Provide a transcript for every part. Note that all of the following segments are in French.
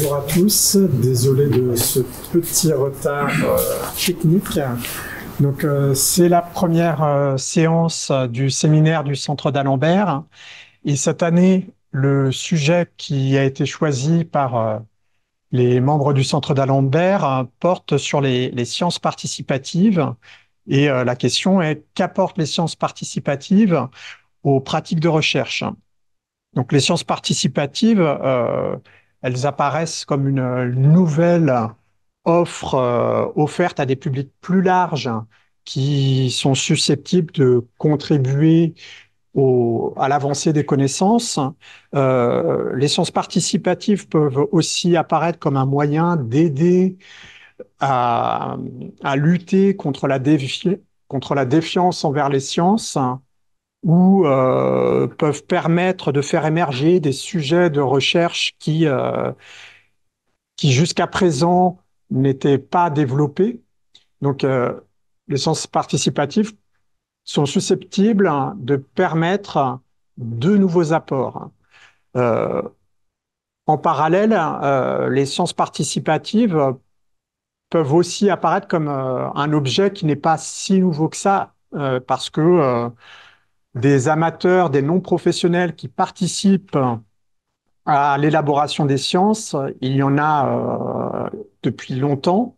Bonjour à tous, désolé de ce petit retard technique. Donc, c'est la première séance du séminaire du Centre d'Alembert. Et cette année, le sujet qui a été choisi par les membres du Centre d'Alembert porte sur les sciences participatives. Et la question est, qu'apportent les sciences participatives aux pratiques de recherche? Donc, les sciences participatives, elles apparaissent comme une nouvelle offre offerte à des publics plus larges qui sont susceptibles de contribuer à l'avancée des connaissances. Les sciences participatives peuvent aussi apparaître comme un moyen d'aider à lutter contre la défiance envers les sciences, ou peuvent permettre de faire émerger des sujets de recherche qui jusqu'à présent n'étaient pas développés. Donc, les sciences participatives sont susceptibles de permettre de nouveaux apports. En parallèle, les sciences participatives peuvent aussi apparaître comme un objet qui n'est pas si nouveau que ça, parce que des amateurs, des non-professionnels qui participent à l'élaboration des sciences, il y en a depuis longtemps.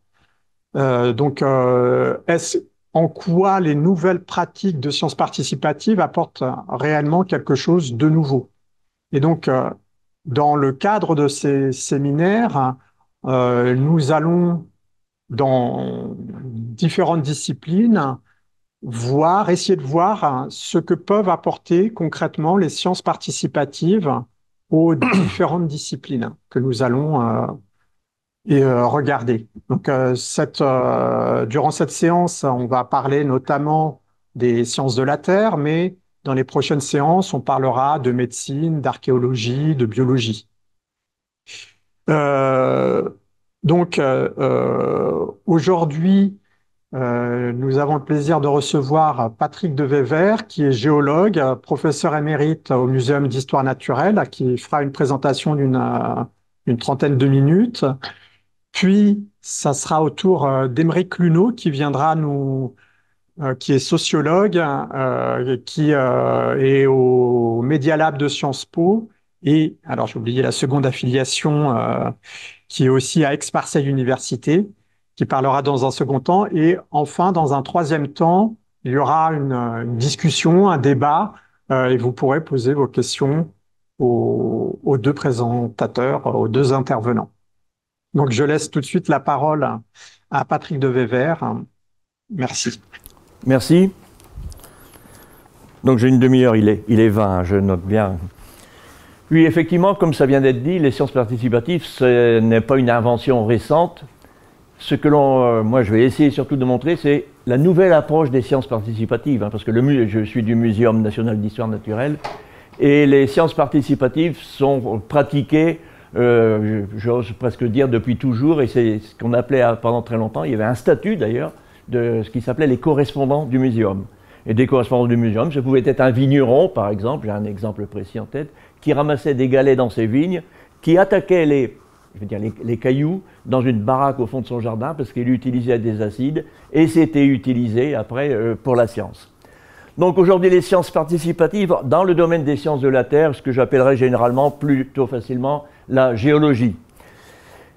Donc, en quoi les nouvelles pratiques de sciences participatives apportent réellement quelque chose de nouveau? Et donc, dans le cadre de ces séminaires, nous allons, dans différentes disciplines, essayer de voir ce que peuvent apporter concrètement les sciences participatives aux différentes disciplines que nous allons regarder. Donc, durant cette séance, on va parler notamment des sciences de la Terre, mais dans les prochaines séances, on parlera de médecine, d'archéologie, de biologie. Aujourd'hui, nous avons le plaisir de recevoir Patrick de Wever, qui est géologue, professeur émérite au Muséum d'histoire naturelle, qui fera une présentation d'une trentaine de minutes. Puis, ça sera au tour d'Aymeric Luneau, qui viendra qui est sociologue, qui est au Media Lab de Sciences Po, et, alors j'ai oublié la seconde affiliation, qui est aussi à Aix-Marseille Université, qui parlera dans un second temps. Et enfin, dans un troisième temps, il y aura une discussion, un débat, et vous pourrez poser vos questions aux deux présentateurs, aux deux intervenants. Donc, je laisse tout de suite la parole à Patrick de Wever. Merci. Merci. Donc, j'ai une demi-heure, il est 20, je note bien. Oui, effectivement, comme ça vient d'être dit, les sciences participatives, ce n'est pas une invention récente. Ce que moi, je vais essayer surtout de montrer, c'est la nouvelle approche des sciences participatives, parce que je suis du Muséum national d'histoire naturelle, et les sciences participatives sont pratiquées, j'ose presque dire, depuis toujours, et c'est ce qu'on appelait pendant très longtemps, il y avait un statut d'ailleurs, de ce qui s'appelait les correspondants du muséum. Et des correspondants du muséum, ça pouvait être un vigneron, par exemple, j'ai un exemple précis en tête, qui ramassait des galets dans ses vignes, qui attaquait les cailloux dans une baraque au fond de son jardin parce qu'il utilisait des acides et c'était utilisé après pour la science. Donc aujourd'hui, les sciences participatives dans le domaine des sciences de la Terre, ce que j'appellerais généralement plutôt facilement la géologie.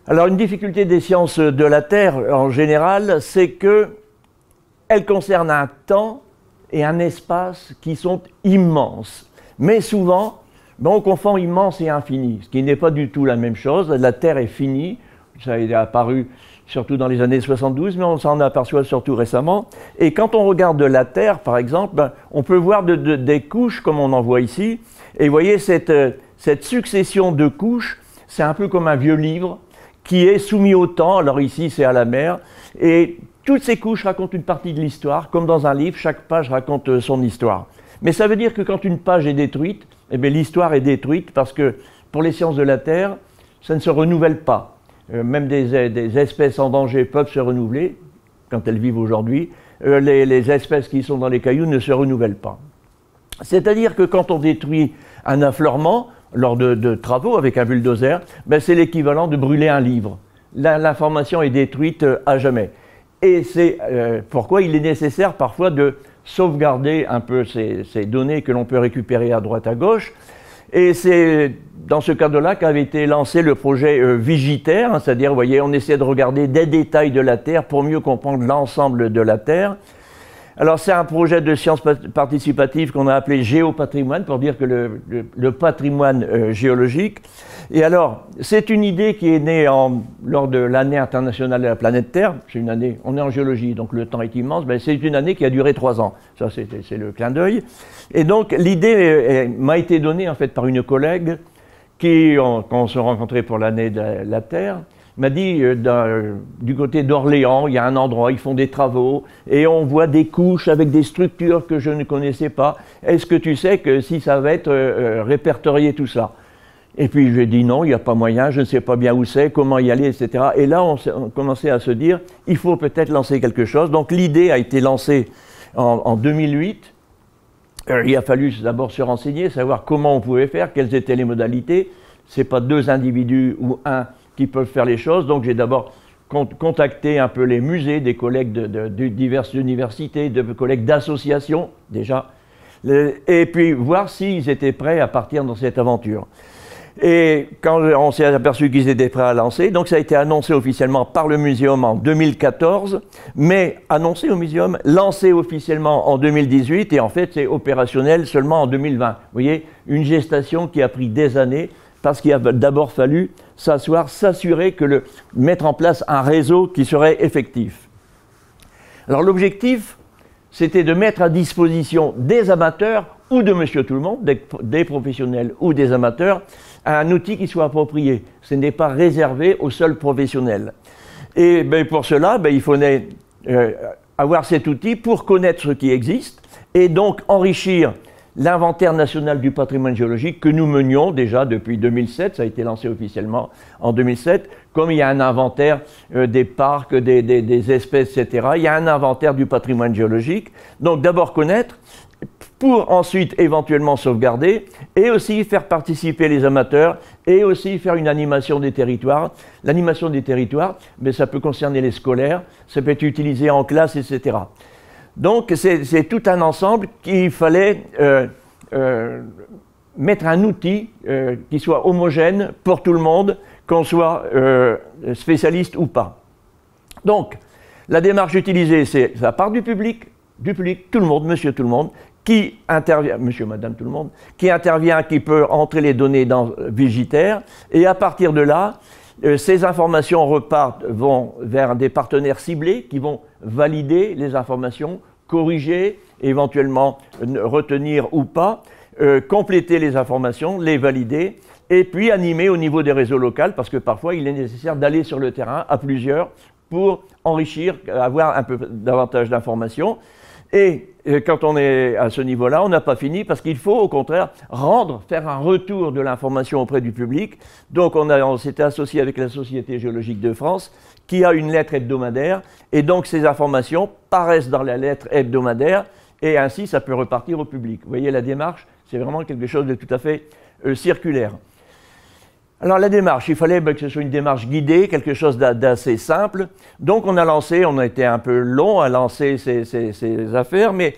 Alors une difficulté des sciences de la Terre en général, c'est qu'elles concernent un temps et un espace qui sont immenses. Mais souvent, on confond immense et infini, ce qui n'est pas du tout la même chose. La Terre est finie, ça est apparu surtout dans les années 72, mais on s'en aperçoit surtout récemment. Et quand on regarde la Terre, par exemple, on peut voir des couches comme on en voit ici. Et vous voyez, cette succession de couches, c'est un peu comme un vieux livre qui est soumis au temps. Alors ici, c'est à la mer. Et toutes ces couches racontent une partie de l'histoire. Comme dans un livre, chaque page raconte son histoire. Mais ça veut dire que quand une page est détruite, eh bien, l'histoire est détruite parce que pour les sciences de la Terre, ça ne se renouvelle pas. Même des espèces en danger peuvent se renouveler quand elles vivent aujourd'hui. Les espèces qui sont dans les cailloux ne se renouvellent pas. C'est-à-dire que quand on détruit un affleurement, lors de travaux avec un bulldozer, ben c'est l'équivalent de brûler un livre. L'information est détruite à jamais. Et c'est pourquoi il est nécessaire parfois de sauvegarder un peu ces données que l'on peut récupérer à droite à gauche. Et c'est dans ce cadre-là qu'avait été lancé le projet Vigiterre, hein, c'est-à-dire, vous voyez, on essaie de regarder des détails de la Terre pour mieux comprendre l'ensemble de la Terre. Alors c'est un projet de sciences participatives qu'on a appelé géopatrimoine, pour dire que le patrimoine géologique. Et alors, c'est une idée qui est née lors de l'année internationale de la planète Terre. C'est une année, on est en géologie, donc le temps est immense, mais c'est une année qui a duré 3 ans. Ça, c'est le clin d'œil. Et donc, l'idée m'a été donnée en fait par une collègue qui, quand on se rencontrait pour l'année de la Terre, m'a dit, du côté d'Orléans, il y a un endroit, ils font des travaux, et on voit des couches avec des structures que je ne connaissais pas. Est-ce que tu sais que si ça va être répertorié tout ça? Et puis j'ai dit non, il n'y a pas moyen, je ne sais pas bien où c'est, comment y aller, etc. Et là, on commençait à se dire, il faut peut-être lancer quelque chose. Donc l'idée a été lancée en 2008. Il a fallu d'abord se renseigner, savoir comment on pouvait faire, quelles étaient les modalités. Ce n'est pas 2 individus ou un qui peuvent faire les choses. Donc j'ai d'abord contacté un peu les musées, des collègues de diverses universités, de collègues d'associations déjà, et puis voir s'ils étaient prêts à partir dans cette aventure. Et quand on s'est aperçu qu'ils étaient prêts à lancer, donc ça a été annoncé officiellement par le muséum en 2014, mais annoncé au muséum, lancé officiellement en 2018, et en fait c'est opérationnel seulement en 2020. Vous voyez, une gestation qui a pris des années, parce qu'il a d'abord fallu s'assurer que mettre en place un réseau qui serait effectif. Alors l'objectif, c'était de mettre à disposition des amateurs ou de monsieur tout le monde, des professionnels ou des amateurs, un outil qui soit approprié. Ce n'est pas réservé aux seuls professionnels. Et ben, pour cela, ben, il fallait avoir cet outil pour connaître ce qui existe et donc enrichir l'inventaire national du patrimoine géologique que nous menions déjà depuis 2007, ça a été lancé officiellement en 2007, comme il y a un inventaire des parcs, des espèces, etc. Il y a un inventaire du patrimoine géologique. Donc d'abord connaître, pour ensuite éventuellement sauvegarder, et aussi faire participer les amateurs, et aussi faire une animation des territoires. L'animation des territoires, mais ça peut concerner les scolaires, ça peut être utilisé en classe, etc. Donc c'est tout un ensemble qu'il fallait mettre un outil qui soit homogène pour tout le monde, qu'on soit spécialiste ou pas. Donc la démarche utilisée, c'est ça part du public, tout le monde, monsieur tout le monde, qui intervient, monsieur, madame tout le monde, qui intervient, qui peut entrer les données dans Vigiterre, et à partir de là, ces informations vont vers des partenaires ciblés qui vont valider les informations, corriger, éventuellement retenir ou pas, compléter les informations, les valider, et puis animer au niveau des réseaux locaux, parce que parfois il est nécessaire d'aller sur le terrain à plusieurs pour enrichir, avoir un peu davantage d'informations. Et quand on est à ce niveau-là, on n'a pas fini parce qu'il faut au contraire faire un retour de l'information auprès du public. Donc on s'était associé avec la Société géologique de France qui a une lettre hebdomadaire et donc ces informations paraissent dans la lettre hebdomadaire et ainsi ça peut repartir au public. Vous voyez la démarche, c'est vraiment quelque chose de tout à fait circulaire. Alors la démarche, il fallait que ce soit une démarche guidée, quelque chose d'assez simple. Donc on a été un peu long à lancer ces affaires, mais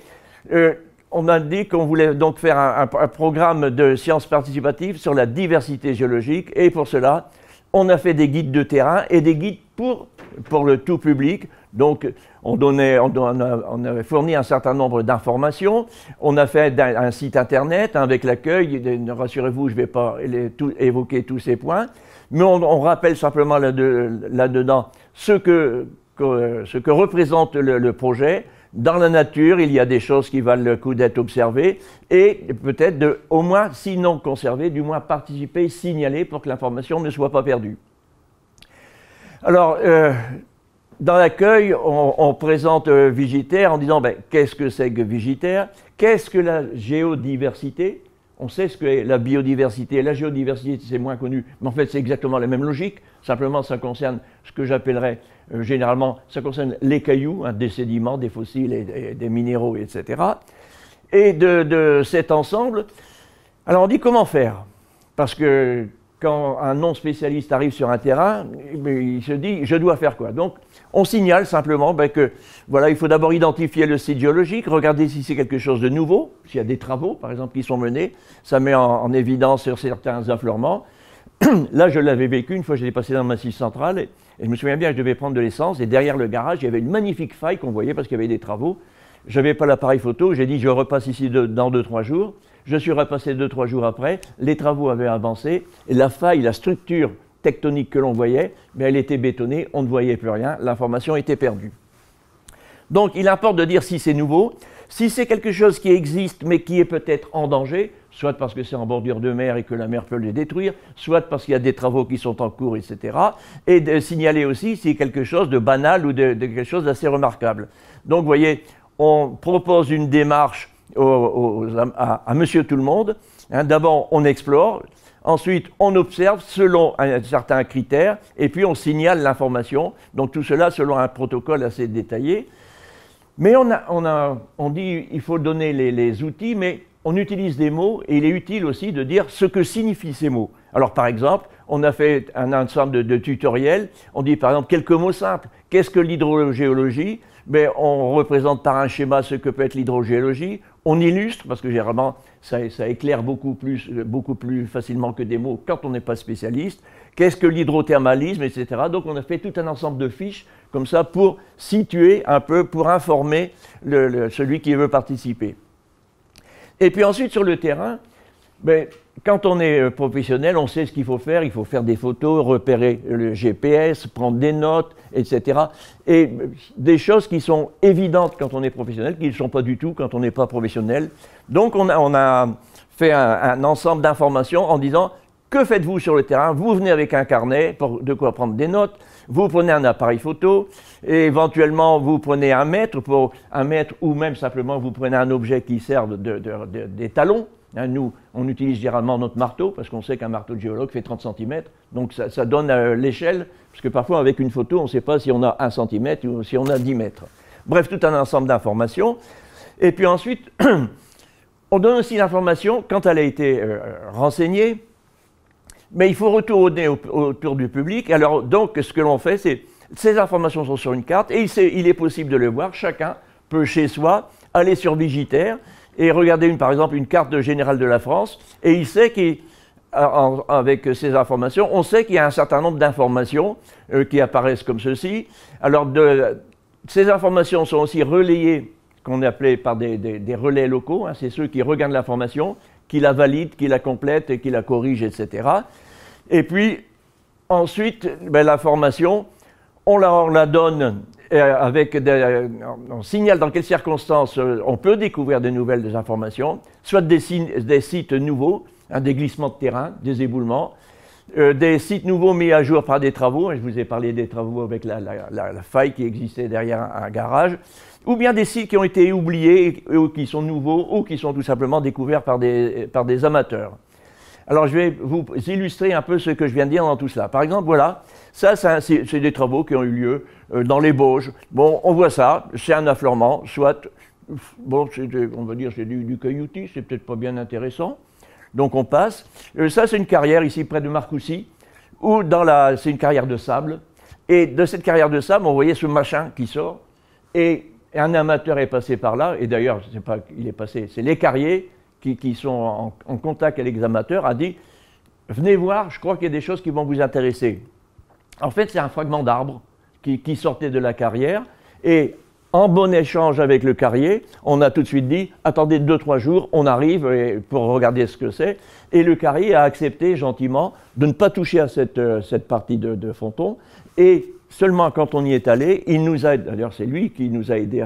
on a dit qu'on voulait donc faire un programme de sciences participatives sur la diversité géologique, et pour cela, on a fait des guides de terrain et des guides pour le tout public. Donc on avait fourni un certain nombre d'informations, on a fait un site internet avec l'accueil, rassurez-vous, je ne vais pas évoquer tous ces points, mais on rappelle simplement là-dedans ce que représente le projet. Dans la nature, il y a des choses qui valent le coup d'être observées et peut-être au moins, sinon conservées, du moins participer, signaler pour que l'information ne soit pas perdue. Alors, dans l'accueil, on présente Vigiterre en disant qu'est-ce que c'est que Vigiterre? Qu'est-ce que la géodiversité? On sait ce qu'est la biodiversité. La géodiversité, c'est moins connu, mais en fait, c'est exactement la même logique. Simplement, ça concerne ce que j'appellerais généralement, ça concerne les cailloux, des sédiments, des fossiles, et des minéraux, etc. Et de cet ensemble, alors on dit comment faire? Parce que quand un non-spécialiste arrive sur un terrain, il se dit « je dois faire quoi ?» Donc, on signale simplement que voilà, il faut d'abord identifier le site géologique, regarder si c'est quelque chose de nouveau, s'il y a des travaux, par exemple, qui sont menés. Ça met en évidence sur certains affleurements. Là, je l'avais vécu une fois, j'étais passé dans le Massif central et je me souviens bien, je devais prendre de l'essence et derrière le garage, il y avait une magnifique faille qu'on voyait parce qu'il y avait des travaux. Je n'avais pas l'appareil photo, j'ai dit je repasse ici dans 2-3 jours. Je suis repassé 2-3 jours après, les travaux avaient avancé et la faille, la structure tectonique que l'on voyait, mais elle était bétonnée, on ne voyait plus rien, l'information était perdue. Donc il importe de dire si c'est nouveau, si c'est quelque chose qui existe mais qui est peut-être en danger, soit parce que c'est en bordure de mer et que la mer peut le détruire, soit parce qu'il y a des travaux qui sont en cours, etc. Et de signaler aussi si c'est quelque chose de banal ou de quelque chose d'assez remarquable. Donc vous voyez, on propose une démarche à Monsieur Tout-le-Monde. D'abord, on explore. Ensuite, on observe selon un certain critère. Et puis, on signale l'information. Donc, tout cela selon un protocole assez détaillé. Mais on dit qu'il faut donner les outils, mais on utilise des mots. Et il est utile aussi de dire ce que signifient ces mots. Alors, par exemple, on a fait un ensemble de tutoriels. On dit, par exemple, quelques mots simples. Qu'est-ce que l'hydrogéologie ? Mais on représente par un schéma ce que peut être l'hydrogéologie. On illustre, parce que généralement, ça éclaire beaucoup plus facilement que des mots quand on n'est pas spécialiste. Qu'est-ce que l'hydrothermalisme, etc. Donc on a fait tout un ensemble de fiches comme ça pour situer un peu, pour informer celui qui veut participer. Et puis ensuite, sur le terrain, quand on est professionnel, on sait ce qu'il faut faire. Il faut faire des photos, repérer le GPS, prendre des notes, etc. Et des choses qui sont évidentes quand on est professionnel, qui ne sont pas du tout quand on n'est pas professionnel. Donc on a fait un ensemble d'informations en disant « Que faites-vous sur le terrain ?» Vous venez avec un carnet, de quoi prendre des notes. Vous prenez un appareil photo, et éventuellement vous prenez un mètre, ou même simplement vous prenez un objet qui sert des talons. Nous, on utilise généralement notre marteau, parce qu'on sait qu'un marteau de géologue fait 30 cm, donc ça donne l'échelle, parce que parfois avec une photo, on ne sait pas si on a 1 cm ou si on a 10 mètres. Bref, tout un ensemble d'informations. Et puis ensuite, on donne aussi l'information quand elle a été renseignée, mais il faut retourner autour du public. Alors donc, ce que l'on fait, c'est ces informations sont sur une carte, et il est possible de le voir. Chacun peut chez soi aller sur Vigitaire, et regarder par exemple une carte générale de la France, et il sait qu'avec ces informations, on sait qu'il y a un certain nombre d'informations qui apparaissent comme ceci. Alors ces informations sont aussi relayées, qu'on appelait par des relais locaux, c'est ceux qui regardent l'information, qui la valident, qui la complètent et qui la corrigent, etc. Et puis ensuite, l'information, on la donne on signale dans quelles circonstances on peut découvrir de nouvelles informations, soit des sites nouveaux, des glissements de terrain, des éboulements, des sites nouveaux mis à jour par des travaux, je vous ai parlé des travaux avec la faille qui existait derrière un garage, ou bien des sites qui ont été oubliés, ou qui sont nouveaux, ou qui sont tout simplement découverts par des amateurs. Alors je vais vous illustrer un peu ce que je viens de dire dans tout cela. Par exemple, voilà, ça c'est des travaux qui ont eu lieu dans les Bauges. Bon, on voit ça, c'est un affleurement, soit, bon, on va dire c'est du cailloutis, c'est peut-être pas bien intéressant. Donc on passe. Ça c'est une carrière ici près de Marcoussis, où c'est une carrière de sable. Et de cette carrière de sable, on voyait ce machin qui sort. Et un amateur est passé par là, et d'ailleurs, c'est pas il est passé, c'est les carriers qui sont en contact avec les amateurs, a dit « Venez voir, je crois qu'il y a des choses qui vont vous intéresser ». En fait, c'est un fragment d'arbre qui sortait de la carrière, et en bon échange avec le carrier, on a tout de suite dit « Attendez 2-3 jours, on arrive pour regarder ce que c'est ». Et le carrier a accepté gentiment de ne pas toucher à cette partie de fronton, et seulement quand on y est allé, il nous a, d'ailleurs c'est lui qui nous a aidé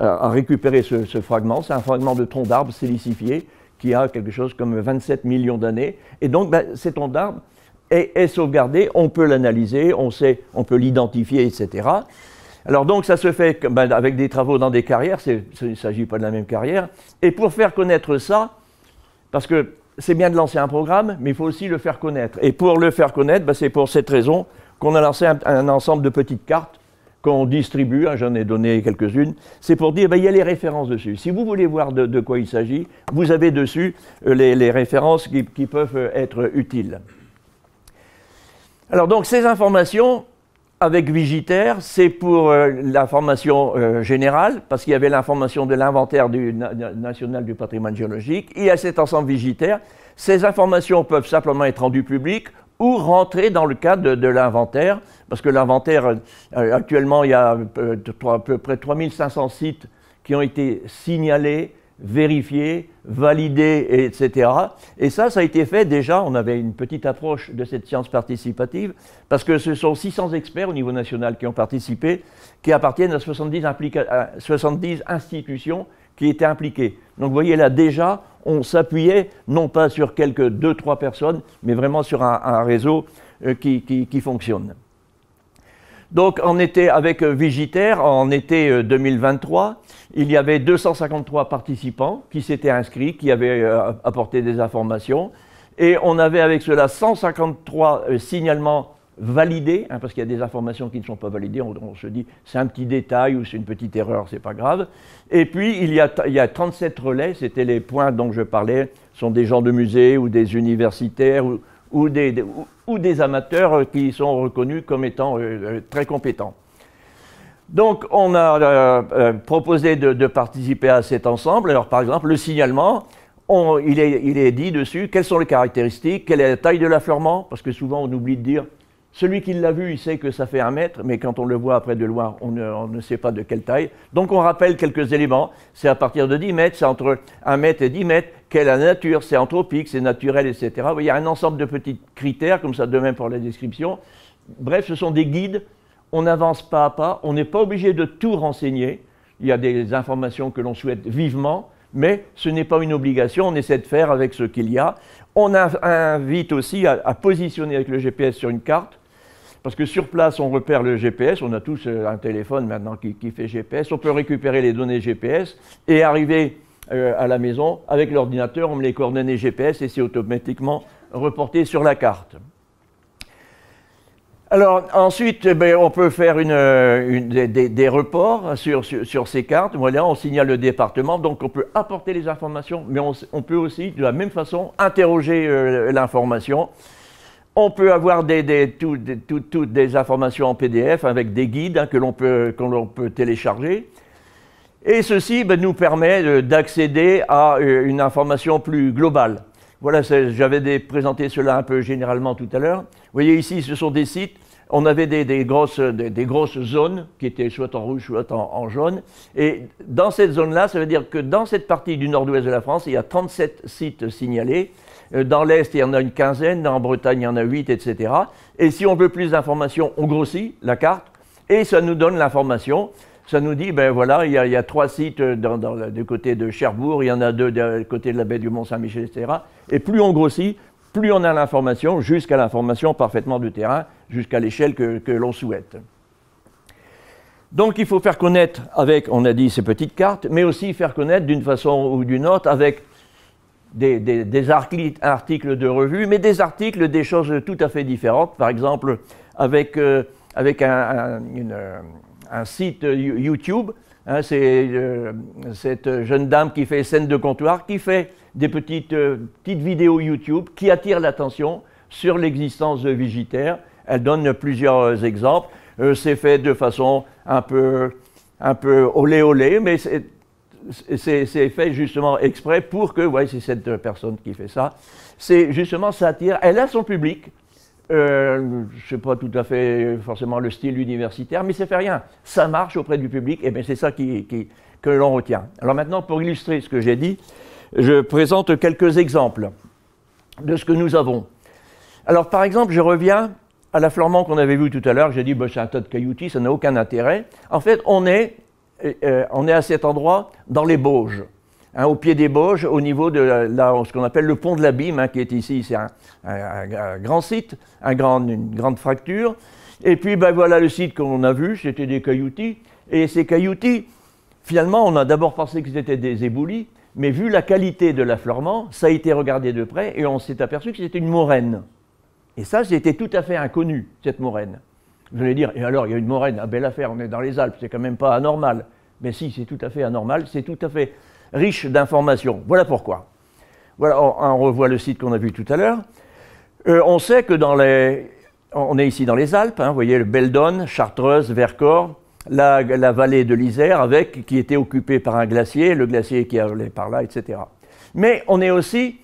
à récupérer ce fragment. C'est un fragment de tronc d'arbre silicifié qui a quelque chose comme 27 millions d'années. Et donc, cet tronc d'arbre est sauvegardé, on peut l'analyser, on peut l'identifier, etc. Alors donc, ça se fait avec des travaux dans des carrières, il ne s'agit pas de la même carrière. Et pour faire connaître ça, parce que c'est bien de lancer un programme, mais il faut aussi le faire connaître. Et pour le faire connaître, c'est pour cette raison qu'on a lancé un ensemble de petites cartes qu'on distribue, hein, j'en ai donné quelques-unes, c'est pour dire, il y a les références dessus. Si vous voulez voir de quoi il s'agit, vous avez dessus les références qui peuvent être utiles. Alors donc ces informations, avec Vigitaire, c'est pour l'information générale, parce qu'il y avait l'information de l'inventaire national du patrimoine géologique, il y a cet ensemble Vigitaire. Ces informations peuvent simplement être rendues publiques ou rentrer dans le cadre de l'inventaire, parce que l'inventaire, actuellement, il y a à peu près 3500 sites qui ont été signalés, vérifiés, validés, etc. Et ça a été fait déjà, on avait une petite approche de cette science participative, parce que ce sont 600 experts au niveau national qui ont participé, qui appartiennent à 70 institutions qui étaient impliquées. Donc vous voyez là déjà, on s'appuyait non pas sur quelques 2-3 personnes, mais vraiment sur un réseau qui fonctionne. Donc on était avec Vigitaire, en été 2023, il y avait 253 participants qui s'étaient inscrits, qui avaient apporté des informations, et on avait avec cela 153 signalements validés, hein, parce qu'il y a des informations qui ne sont pas validées, on se dit c'est un petit détail ou c'est une petite erreur, c'est pas grave. Et puis il y a 37 relais, c'était les points dont je parlais, sont des gens de musée ou des universitaires ou des amateurs qui sont reconnus comme étant très compétents. Donc on a proposé de participer à cet ensemble. Alors par exemple le signalement, il est dit dessus quelles sont les caractéristiques, quelle est la taille de l'affleurement, parce que souvent on oublie de dire celui qui l'a vu, il sait que ça fait 1 mètre, mais quand on le voit après de loin, on ne sait pas de quelle taille. Donc on rappelle quelques éléments, c'est à partir de 10 mètres, c'est entre 1 mètre et 10 mètres, quelle est la nature, c'est anthropique, c'est naturel, etc. Il y a un ensemble de petits critères, comme ça de même pour la description. Bref, ce sont des guides, on avance pas à pas, on n'est pas obligé de tout renseigner, il y a des informations que l'on souhaite vivement, mais ce n'est pas une obligation, on essaie de faire avec ce qu'il y a. On invite aussi à positionner avec le GPS sur une carte, parce que sur place, on repère le GPS, on a tous un téléphone maintenant qui fait GPS, on peut récupérer les données GPS et arriver à la maison, avec l'ordinateur, on met les coordonnées GPS et c'est automatiquement reporté sur la carte. Alors ensuite, on peut faire des reports sur ces cartes. Voilà, on signale le département, donc on peut apporter les informations, mais on peut aussi, de la même façon, interroger l'information. On peut avoir toutes des informations en PDF avec des guides hein, que l'on peut télécharger. Et ceci nous permet d'accéder à une information plus globale. Voilà, j'avais présenté cela un peu généralement tout à l'heure. Vous voyez ici, ce sont des sites. On avait des grosses zones qui étaient soit en rouge, soit en jaune. Et dans cette zone-là, ça veut dire que dans cette partie du nord-ouest de la France, il y a 37 sites signalés. Dans l'Est, il y en a une quinzaine, en Bretagne, il y en a 8, etc. Et si on veut plus d'informations, on grossit la carte et ça nous donne l'information. Ça nous dit, voilà, il y a 3 sites du côté de Cherbourg, il y en a 2 du côté de la baie du Mont-Saint-Michel, etc. Et plus on grossit, plus on a l'information, jusqu'à l'information parfaitement du terrain, jusqu'à l'échelle que l'on souhaite. Donc il faut faire connaître avec, on a dit, ces petites cartes, mais aussi faire connaître d'une façon ou d'une autre avec des articles de revue, mais des articles, des choses tout à fait différentes. Par exemple, avec un site YouTube, hein, c'est cette jeune dame qui fait scène de comptoir, qui fait des petites vidéos YouTube qui attirent l'attention sur l'existence de Vigitaire. Elle donne plusieurs exemples. C'est fait de façon un peu olé olé, mais c'est fait justement exprès pour que, ouais, c'est cette personne qui fait ça. C'est justement, ça attire, elle a son public. Je ne sais pas tout à fait forcément le style universitaire, mais ça fait rien. Ça marche auprès du public, et bien c'est ça que l'on retient. Alors maintenant, pour illustrer ce que j'ai dit, je présente quelques exemples de ce que nous avons. Alors par exemple, je reviens à l'affleurement qu'on avait vu tout à l'heure. J'ai dit, c'est un tas de cailloutis, ça n'a aucun intérêt. En fait, on est à cet endroit dans les Bauges. Hein, au pied des Bauges, au niveau de ce qu'on appelle le pont de l'Abîme, hein, qui est ici, c'est un grand site, une grande fracture. Et puis voilà le site qu'on a vu, c'était des cailloutis. Et ces cailloutis, finalement, on a d'abord pensé que c'était des éboulis, mais vu la qualité de l'affleurement, ça a été regardé de près et on s'est aperçu que c'était une moraine. Et ça, c'était tout à fait inconnu, cette moraine. Vous allez dire, et alors, il y a une moraine, ah, belle affaire, on est dans les Alpes, c'est quand même pas anormal. Mais si, c'est tout à fait anormal, c'est tout à fait riche d'informations. Voilà pourquoi. Voilà, on revoit le site qu'on a vu tout à l'heure. On sait que on est ici dans les Alpes, hein, vous voyez le Beldon, Chartreuse, Vercors, la vallée de l'Isère qui était occupée par un glacier, le glacier qui allait par là, etc. Mais on est aussi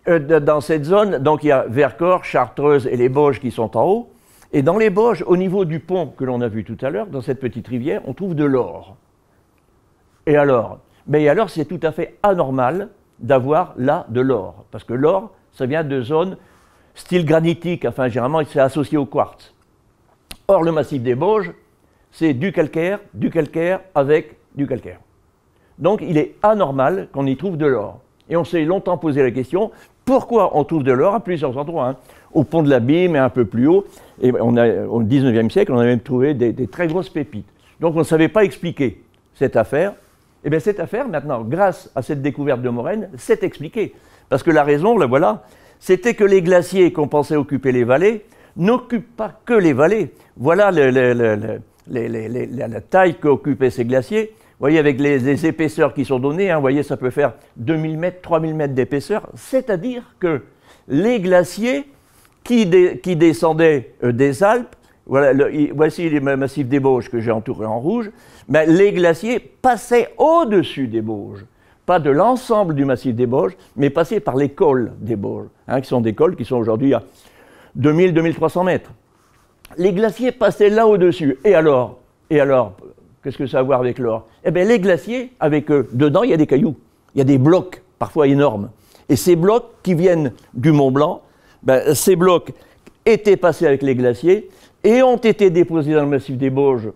dans cette zone, donc il y a Vercors, Chartreuse et les Bauges qui sont en haut. Et dans les Bauges, au niveau du pont que l'on a vu tout à l'heure, dans cette petite rivière, on trouve de l'or. Et alors? Mais alors c'est tout à fait anormal d'avoir là de l'or, parce que l'or, ça vient de zones style granitique, enfin généralement c'est associé au quartz. Or le massif des Bauges, c'est du calcaire avec du calcaire. Donc il est anormal qu'on y trouve de l'or. Et on s'est longtemps posé la question, pourquoi on trouve de l'or à plusieurs endroits, hein, au pont de l'Abîme et un peu plus haut, et au XIXe siècle, on a même trouvé des très grosses pépites. Donc on ne savait pas expliquer cette affaire. Et bien cette affaire, maintenant, grâce à cette découverte de moraine, s'est expliquée. Parce que la raison, la voilà, c'était que les glaciers qu'on pensait occuper les vallées n'occupent pas que les vallées. Voilà la taille qu'occupaient ces glaciers. Vous voyez, avec les épaisseurs qui sont données, hein, vous voyez, ça peut faire 2000 mètres, 3000 mètres d'épaisseur. C'est-à-dire que les glaciers qui descendaient des Alpes, voilà, voici les massifs des Bauges que j'ai entourés en rouge, mais les glaciers passaient au-dessus des Bauges. Pas de l'ensemble du massif des Bauges, mais passaient par les cols des Bauges, hein, qui sont des cols qui sont aujourd'hui à 2000-2300 mètres. Les glaciers passaient là au-dessus. Et alors, qu'est-ce que ça a à voir avec l'or? Eh bien, les glaciers, avec eux, dedans, il y a des cailloux. Il y a des blocs, parfois énormes. Et ces blocs qui viennent du Mont Blanc, ben, ces blocs étaient passés avec les glaciers et ont été déposés dans le massif des Bauges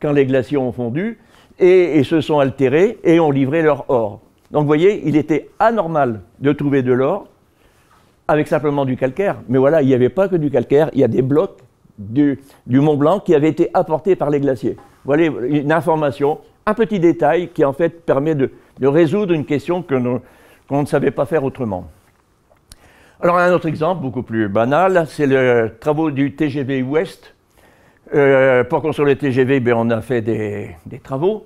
quand les glaciers ont fondu et se sont altérés et ont livré leur or. Donc, vous voyez, il était anormal de trouver de l'or avec simplement du calcaire. Mais voilà, il n'y avait pas que du calcaire, il y a des blocs du Mont Blanc qui avaient été apportés par les glaciers. Voilà une information, un petit détail qui en fait permet de résoudre une question qu'on ne savait pas faire autrement. Alors un autre exemple, beaucoup plus banal, c'est les travaux du TGV Ouest. Pour construire le TGV, ben, on a fait des travaux.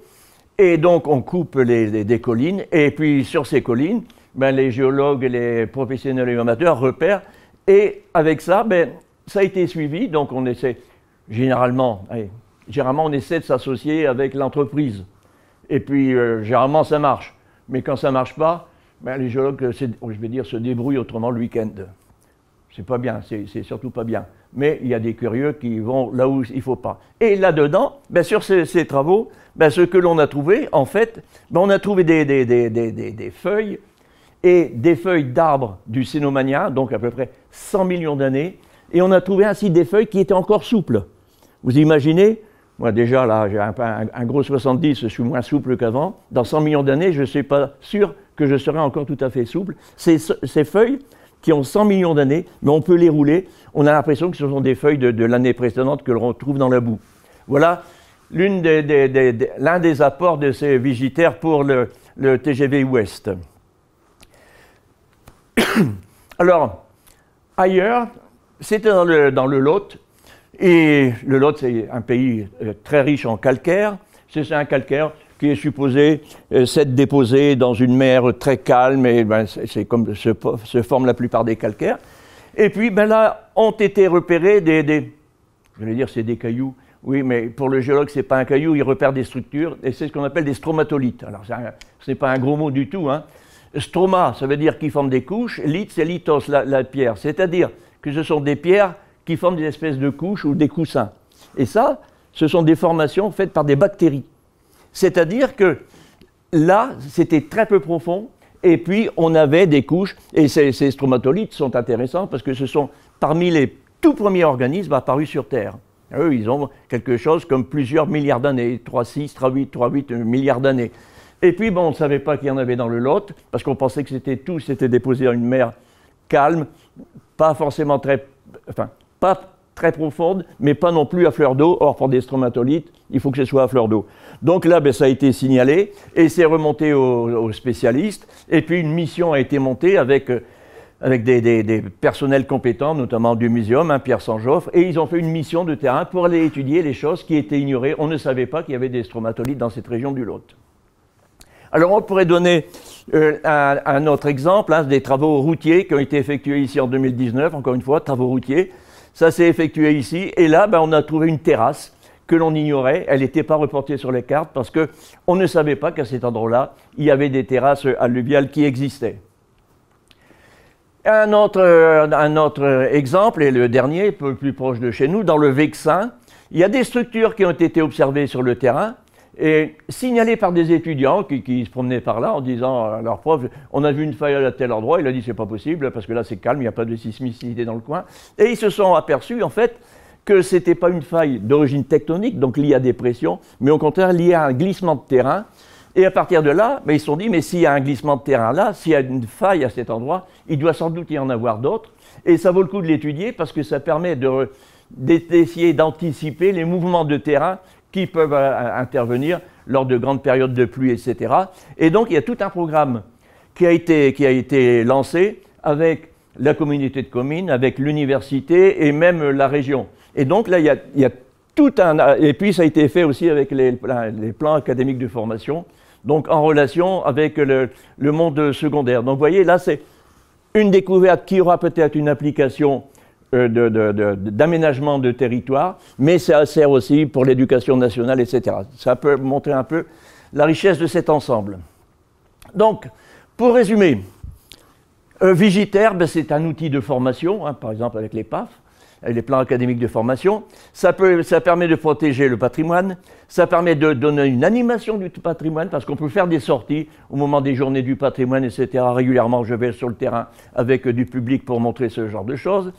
Et donc on coupe des collines. Et puis sur ces collines, ben, les géologues, les professionnels et amateurs repèrent. Et avec ça, ben, ça a été suivi. Donc on essaie, généralement on essaie de s'associer avec l'entreprise. Et puis généralement ça marche. Mais quand ça ne marche pas, ben, les géologues, je vais dire, se débrouillent autrement le week-end. C'est pas bien, c'est surtout pas bien. Mais il y a des curieux qui vont là où il ne faut pas. Et là-dedans, ben, sur ces travaux, ben, ce que l'on a trouvé, en fait, ben, on a trouvé des feuilles, et des feuilles d'arbres du Cénomania, donc à peu près 100 millions d'années, et on a trouvé ainsi des feuilles qui étaient encore souples. Vous imaginez? Moi déjà, là, j'ai un gros 70, je suis moins souple qu'avant. Dans 100 millions d'années, je ne suis pas sûr que je serai encore tout à fait souple. Ces feuilles qui ont 100 millions d'années, mais on peut les rouler. On a l'impression que ce sont des feuilles de l'année précédente que l'on retrouve dans la boue. Voilà l'un des apports de ces Vigitaires pour le TGV Ouest. Alors, ailleurs, c'était dans le Lot. Et le Lot, c'est un pays très riche en calcaire. C'est un calcaire qui est supposé s'être déposé dans une mer très calme. Et ben, c'est comme se forment la plupart des calcaires. Et puis ben là, ont été repérés je vais dire c'est des cailloux. Oui, mais pour le géologue, c'est pas un caillou, il repère des structures. Et c'est ce qu'on appelle des stromatolites. Alors, ce n'est pas un gros mot du tout, hein. Stroma, ça veut dire qu'ils forment des couches. Lith, c'est lithos, la pierre. C'est-à-dire que ce sont des pierres qui forment des espèces de couches ou des coussins. Et ça, ce sont des formations faites par des bactéries. C'est-à-dire que là, c'était très peu profond, et puis on avait des couches, et ces stromatolites sont intéressants parce que ce sont parmi les tout premiers organismes apparus sur Terre. Eux, ils ont quelque chose comme plusieurs milliards d'années, 3,6, 3,8 milliards d'années. Et puis, bon, on ne savait pas qu'il y en avait dans le Lot, parce qu'on pensait que c'était déposé dans une mer calme, pas forcément pas très profonde, mais pas non plus à fleur d'eau. Or, pour des stromatolites, il faut que ce soit à fleur d'eau. Donc là, ben, ça a été signalé, et c'est remonté aux spécialistes, et puis une mission a été montée avec avec des personnels compétents, notamment du muséum, hein, Pierre Sanjoffre, et ils ont fait une mission de terrain pour aller étudier les choses qui étaient ignorées. On ne savait pas qu'il y avait des stromatolites dans cette région du Lot. Alors on pourrait donner un autre exemple, hein, des travaux routiers qui ont été effectués ici en 2019, encore une fois, travaux routiers. Ça s'est effectué ici, et là, on a trouvé une terrasse que l'on ignorait. Elle n'était pas reportée sur les cartes parce qu'on ne savait pas qu'à cet endroit-là, il y avait des terrasses alluviales qui existaient. Un autre exemple, et le dernier, un peu plus proche de chez nous, dans le Vexin, il y a des structures qui ont été observées sur le terrain et signalées par des étudiants qui se promenaient par là en disant à leur prof « on a vu une faille à tel endroit », il a dit « c'est pas possible parce que là c'est calme, il n'y a pas de sismicité dans le coin ». Et ils se sont aperçus en fait que ce n'était pas une faille d'origine tectonique, donc liée à des pressions, mais au contraire liée à un glissement de terrain. Et à partir de là, ils se sont dit, mais s'il y a un glissement de terrain là, s'il y a une faille à cet endroit, il doit sans doute y en avoir d'autres. Et ça vaut le coup de l'étudier parce que ça permet d'essayer d'anticiper les mouvements de terrain qui peuvent intervenir lors de grandes périodes de pluie, etc. Et donc, il y a tout un programme qui a été lancé avec la communauté de communes, avec l'université et même la région. Et donc là, il y a tout un... Et puis, ça a été fait aussi avec les plans académiques de formation, donc en relation avec le monde secondaire. Donc vous voyez, là c'est une découverte qui aura peut-être une application d'aménagement de territoire, mais ça sert aussi pour l'éducation nationale, etc. Ça peut montrer un peu la richesse de cet ensemble. Donc, pour résumer, Vigiter, c'est un outil de formation, hein, par exemple avec les PAF, les plans académiques de formation. Ça permet de protéger le patrimoine, ça permet de donner une animation du patrimoine, parce qu'on peut faire des sorties au moment des journées du patrimoine, etc. Régulièrement, je vais sur le terrain avec du public pour montrer ce genre de choses.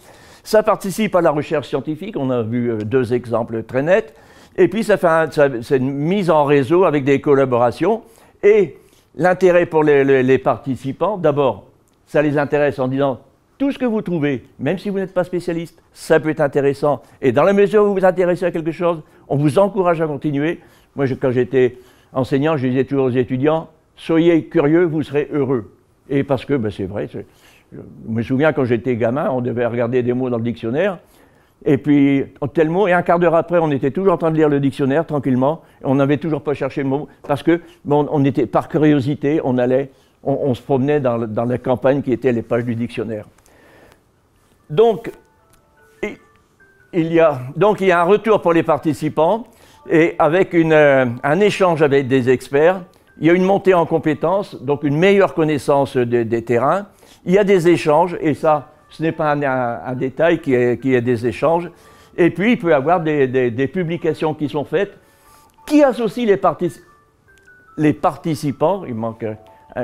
Ça participe à la recherche scientifique, on a vu 2 exemples très nets, et puis c'est une mise en réseau avec des collaborations, et l'intérêt pour les participants, d'abord, ça les intéresse en disant tout ce que vous trouvez, même si vous n'êtes pas spécialiste, ça peut être intéressant. Et dans la mesure où vous vous intéressez à quelque chose, on vous encourage à continuer. Moi, quand j'étais enseignant, je disais toujours aux étudiants, soyez curieux, vous serez heureux. Et parce que, c'est vrai, je me souviens quand j'étais gamin, on devait regarder des mots dans le dictionnaire, et puis tel mot, et un quart d'heure après, on était toujours en train de lire le dictionnaire tranquillement, et on n'avait toujours pas cherché le mot, parce que on était, par curiosité, on se promenait dans la campagne qui était les pages du dictionnaire. Donc, il y a un retour pour les participants et avec un échange avec des experts. Il y a une montée en compétences, donc une meilleure connaissance des terrains. Il y a des échanges et ça, ce n'est pas un détail qu'il y ait des échanges. Et puis, il peut y avoir des publications qui sont faites qui associent les participants, il manque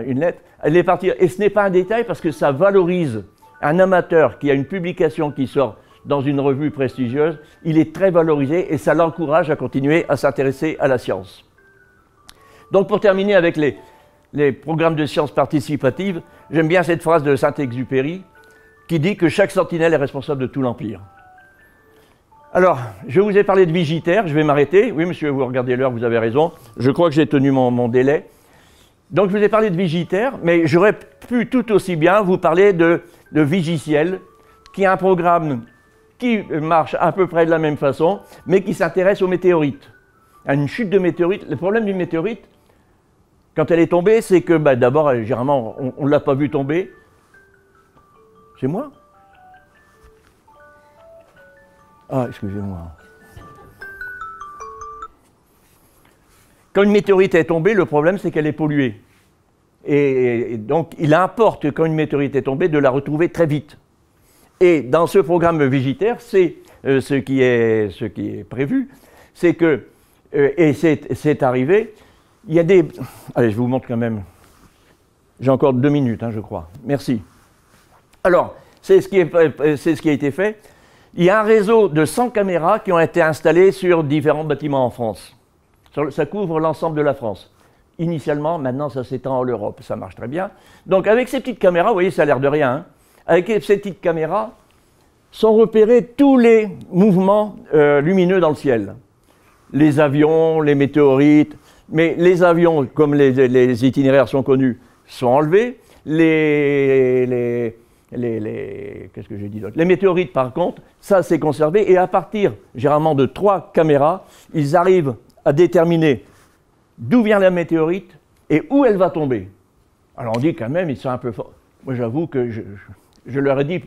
une lettre, et ce n'est pas un détail parce que ça valorise un amateur qui a une publication qui sort dans une revue prestigieuse, il est très valorisé et ça l'encourage à continuer à s'intéresser à la science. Donc pour terminer avec les programmes de sciences participatives, j'aime bien cette phrase de Saint-Exupéry qui dit que chaque sentinelle est responsable de tout l'Empire. Alors, je vous ai parlé de Vigiter, je vais m'arrêter. Oui monsieur, vous regardez l'heure, vous avez raison. Je crois que j'ai tenu mon délai. Donc je vous ai parlé de Vigiter, mais j'aurais pu tout aussi bien vous parler de Vigiciel, qui est un programme qui marche à peu près de la même façon, mais qui s'intéresse aux météorites. À une chute de météorites. Le problème d'une météorite, quand elle est tombée, c'est que d'abord, généralement, on ne l'a pas vue tomber. C'est moi? Ah, excusez-moi. Quand une météorite est tombée, le problème, c'est qu'elle est polluée. Et donc, il importe, quand une météorite est tombée, de la retrouver très vite. Et dans ce programme Vigiter, c'est ce qui est prévu, c'est que, et c'est arrivé, il y a des... Allez, je vous montre quand même. J'ai encore 2 minutes, je crois. Merci. Alors, c'est ce qui a été fait. Il y a un réseau de 100 caméras qui ont été installées sur différents bâtiments en France. Ça couvre l'ensemble de la France. Initialement, maintenant ça s'étend à l'Europe, ça marche très bien. Donc avec ces petites caméras, vous voyez, ça a l'air de rien, avec ces petites caméras, sont repérés tous les mouvements lumineux dans le ciel. Les avions, les météorites, mais les avions, comme les itinéraires sont connus, sont enlevés, les qu'est-ce que j'ai dit d'autre? Les météorites, par contre, ça c'est conservé. Et à partir, généralement, de 3 caméras, ils arrivent à déterminer d'où vient la météorite et où elle va tomber. Alors on dit quand même, ils sont un peu forts. Moi j'avoue que je leur ai dit,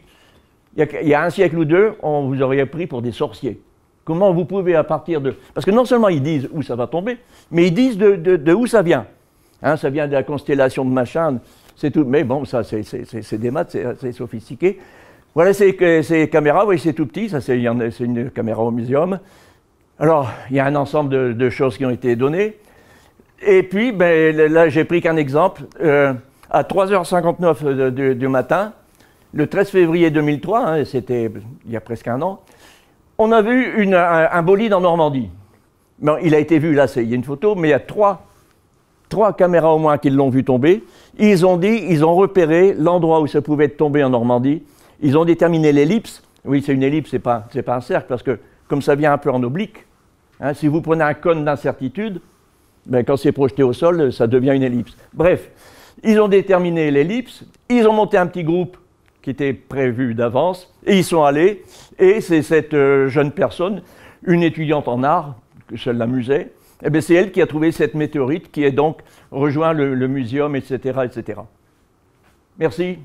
il y a un siècle ou deux, on vous aurait pris pour des sorciers. Comment vous pouvez à partir de... Parce que non seulement ils disent où ça va tomber, mais ils disent de où ça vient. Hein, ça vient de la constellation de machin, c'est tout. Mais bon, ça c'est des maths, c'est sophistiqué. Voilà ces caméras, vous voyez c'est tout petit, ça c'est une caméra au muséum. Alors, il y a un ensemble de choses qui ont été données. Et puis, ben, là j'ai pris qu'un exemple. À 3h59 du matin, le 13 février 2003, hein, c'était il y a presque un an, on a vu un bolide en Normandie. Bon, il a été vu, là, il y a une photo, mais il y a trois caméras au moins qui l'ont vu tomber. Ils ont repéré l'endroit où ça pouvait tomber en Normandie. Ils ont déterminé l'ellipse. Oui, c'est une ellipse, c'est pas un cercle, parce que comme ça vient un peu en oblique, hein, si vous prenez un cône d'incertitude, ben, quand c'est projeté au sol, ça devient une ellipse. Bref, ils ont déterminé l'ellipse, ils ont monté un petit groupe qui était prévu d'avance, et ils sont allés, et c'est cette jeune personne, une étudiante en art, que ça l'amusait, eh bien c'est elle qui a trouvé cette météorite, qui est donc rejoint le muséum, etc., etc. Merci.